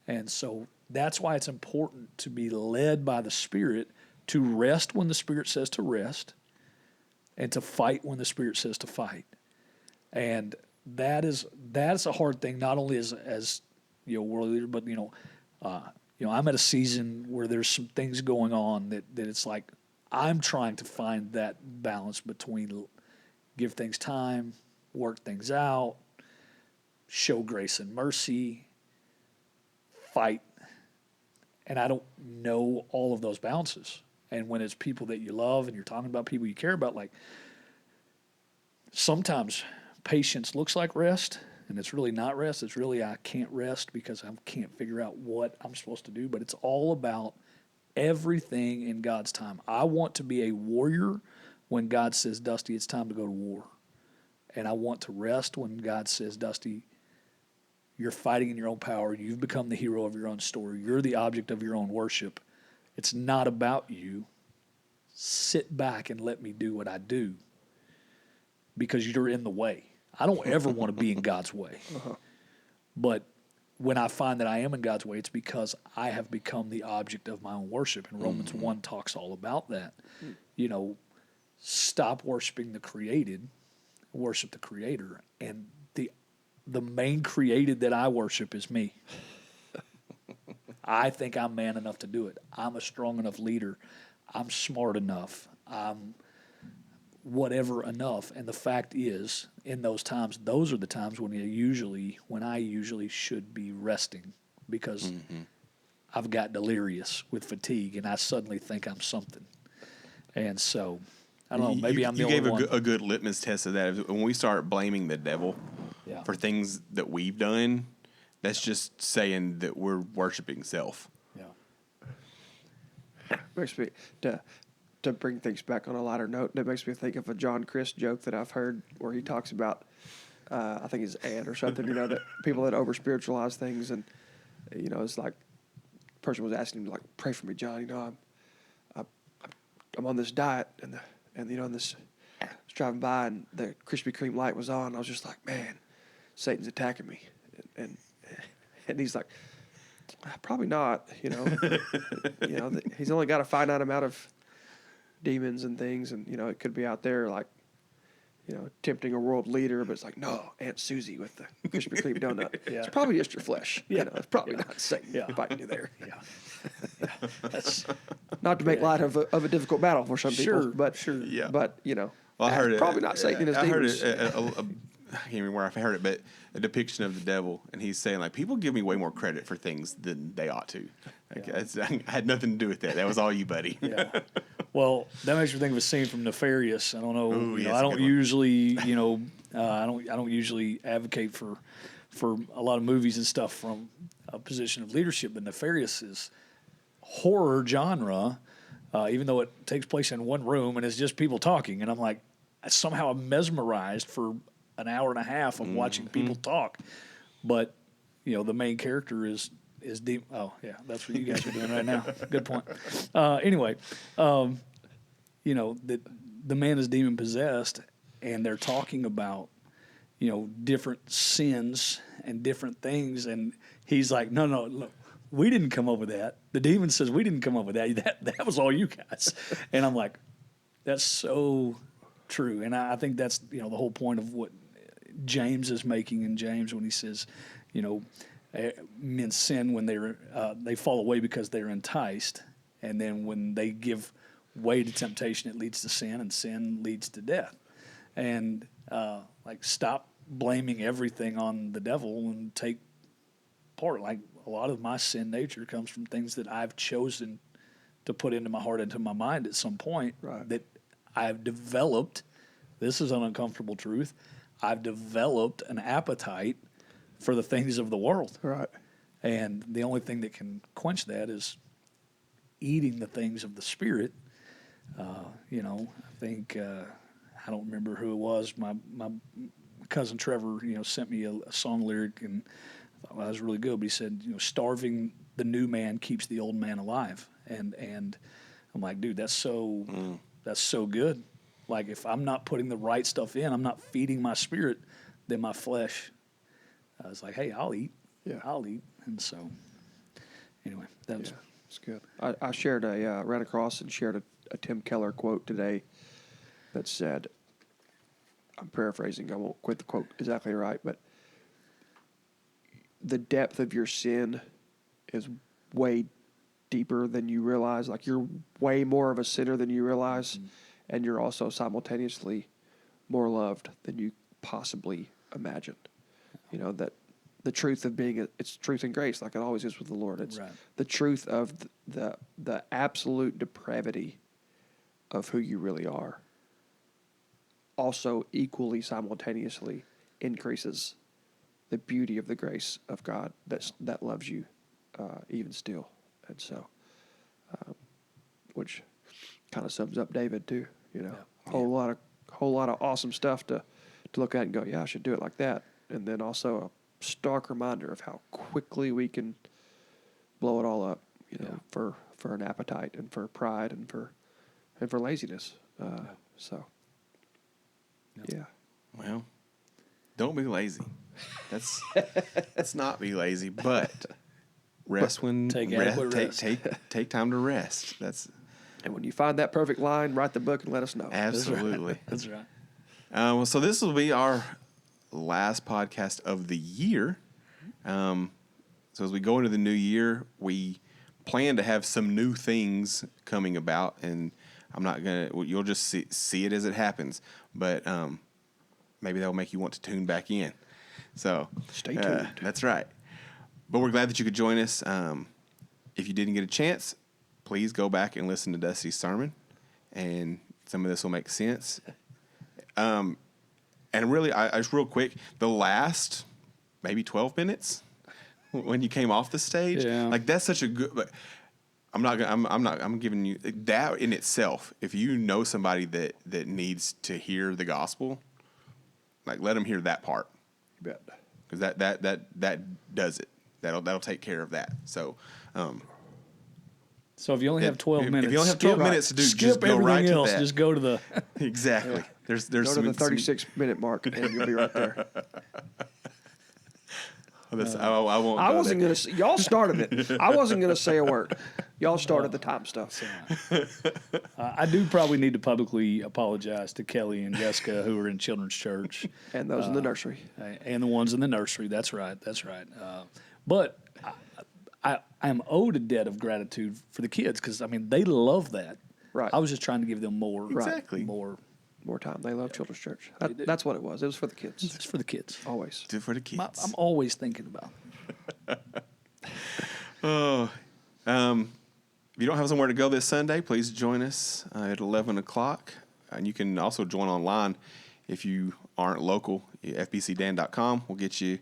And so that's why it's important to be led by the Spirit, to rest when the Spirit says to rest, and to fight when the Spirit says to fight. And that's a hard thing, not only as world leader, but I'm at a season where there's some things going on that it's like I'm trying to find that balance between give things time, work things out, show grace and mercy, fight. And I don't know all of those balances. And when it's people that you love and you're talking about people you care about, like sometimes patience looks like rest, and it's really not rest. It's really I can't rest because I can't figure out what I'm supposed to do. But it's all about everything in God's time. I want to be a warrior when God says, Dusty, it's time to go to war. And I want to rest when God says, Dusty, you're fighting in your own power. You've become the hero of your own story. You're the object of your own worship. It's not about you. Sit back and let me do what I do because you're in the way. I don't ever want to be in God's way. But when I find that I am in God's way, it's because I have become the object of my own worship. And Romans 1 talks all about that. Stop worshiping the created, worship the Creator. And the main created that I worship is me. I think I'm man enough to do it. I'm a strong enough leader. I'm smart enough. I'm whatever enough. And the fact is, in those times, those are the times when I usually should be resting because I've got delirious with fatigue and I suddenly think I'm something. And so, I don't know, maybe I'm the only one. You gave a good litmus test of that. When we start blaming the devil for things that we've done, that's just saying that we're worshiping self. Yeah. Makes me to bring things back on a lighter note. That makes me think of a John Christ joke that I've heard where he talks about, I think his aunt or something. That people that over spiritualize things, and it's like the person was asking him like, "Pray for me, John. I'm on this diet, and this." I was driving by and the Krispy Kreme light was on. I was just like, man, Satan's attacking me, and he's like, probably not. He's only got a finite amount of demons and things, and it could be out there like, tempting a world leader, but it's like, no, Aunt Susie with the Krispy Kreme donut. It's probably just your flesh. It's probably not Satan fighting you there. That's not to make light of a difficult battle for some people, but but Well, I heard probably not Satan and his demons. I can't remember where I heard it, but a depiction of the devil, and he's saying like, people give me way more credit for things than they ought to. I had nothing to do with that. That was all you, buddy. Well, that makes me think of a scene from Nefarious. I don't know. Ooh, I don't usually, I don't usually advocate for a lot of movies and stuff from a position of leadership, but Nefarious is horror genre, even though it takes place in one room and it's just people talking. And I'm like, somehow I'm mesmerized for an hour and a half of watching people talk. But, the main character is deep. Oh, yeah, that's what you guys are doing right now. Good point. Anyway, the man is demon possessed, and they're talking about, different sins and different things. And he's like, no, look, we didn't come up with that. The demon says we didn't come up with that. That was all you guys. And I'm like, that's so true. And I think that's, the whole point of what James is making in James when he says, men sin when they fall away because they're enticed, and then when they give way to temptation, it leads to sin, and sin leads to death. And stop blaming everything on the devil and take part. Like a lot of my sin nature comes from things that I've chosen to put into my heart, into my mind at some point. Right. That I've developed. This is an uncomfortable truth. I've developed an appetite for the things of the world. Right. And the only thing that can quench that is eating the things of the Spirit. I think, I don't remember who it was. My cousin Trevor, sent me a song lyric, and I thought, well, that was really good. But he said, starving the new man keeps the old man alive. And I'm like, dude, that's so good. Like, if I'm not putting the right stuff in, I'm not feeding my spirit, then my flesh, it's like, hey, I'll eat. Yeah. I'll eat. And so, anyway, that was... It's good. I shared ran across and shared a Tim Keller quote today that said, I'm paraphrasing, I won't quote the quote exactly right, but the depth of your sin is way deeper than you realize. Like, you're way more of a sinner than you realize, and you're also simultaneously more loved than you possibly imagined. That the truth of being, it's truth and grace, like it always is with the Lord. It's right. The truth of the absolute depravity of who you really are also equally simultaneously increases the beauty of the grace of God that loves you even still. And so, which kind of sums up David too, whole lot of awesome stuff to look at and go, yeah, I should do it like that. And then also a stark reminder of how quickly we can blow it all up, for an appetite and for pride and for laziness. So, yeah. Well, don't be lazy. That's not be lazy, but rest when take adequate rest. Take time to rest. And when you find that perfect line, write the book and let us know. Absolutely. That's right. Well, so this will be our last podcast of the year. So as we go into the new year, we plan to have some new things coming about, and you'll just see it as it happens. But maybe that will make you want to tune back in. So stay tuned. That's right. But we're glad that you could join us. If you didn't get a chance, please go back and listen to Dusty's sermon, and some of this will make sense. And really, I just real quick, the last maybe 12 minutes when you came off the stage, like that's such a good. But I'm giving you that in itself. If you know somebody that needs to hear the gospel, like let them hear that part. You bet. Because that does it. That'll take care of that. So. So if you only have 12 minutes, if you only have 12 minutes to do, just go right to that. Just go to the exactly. Yeah. There's go to the 36-minute mark, and you'll be right there. I won't. I wasn't going to. Y'all started it. I wasn't going to say a word. Y'all started the time stuff. I do probably need to publicly apologize to Kelly and Jessica, who are in children's church, and those in the nursery, and the ones in the nursery. That's right. But I am owed a debt of gratitude for the kids because they love that. Right. I was just trying to give them more. Exactly. More time. They love children's church. That's what it was. It was for the kids. It's for the kids. Always. Do it for the kids. I'm always thinking about it. If you don't have somewhere to go this Sunday, please join us at 11 o'clock. And you can also join online if you aren't local. FBCDan.com will get you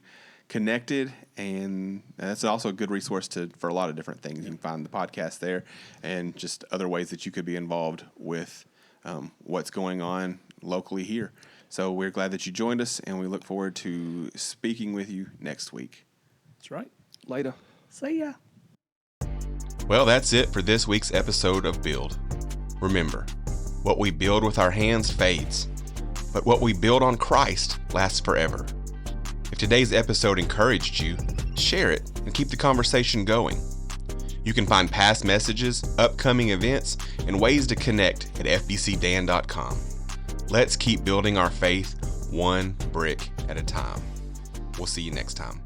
connected, and that's also a good resource for a lot of different things. You can find the podcast there and just other ways that you could be involved with what's going on locally here. So we're glad that you joined us, and we look forward to speaking with you next week. That's right. Later. See ya. Well, that's it for this week's episode of Build. Remember, what we build with our hands fades, but what we build on Christ lasts forever. If today's episode encouraged you, share it and keep the conversation going. You can find past messages, upcoming events, and ways to connect at fbcdan.com. Let's keep building our faith one brick at a time. We'll see you next time.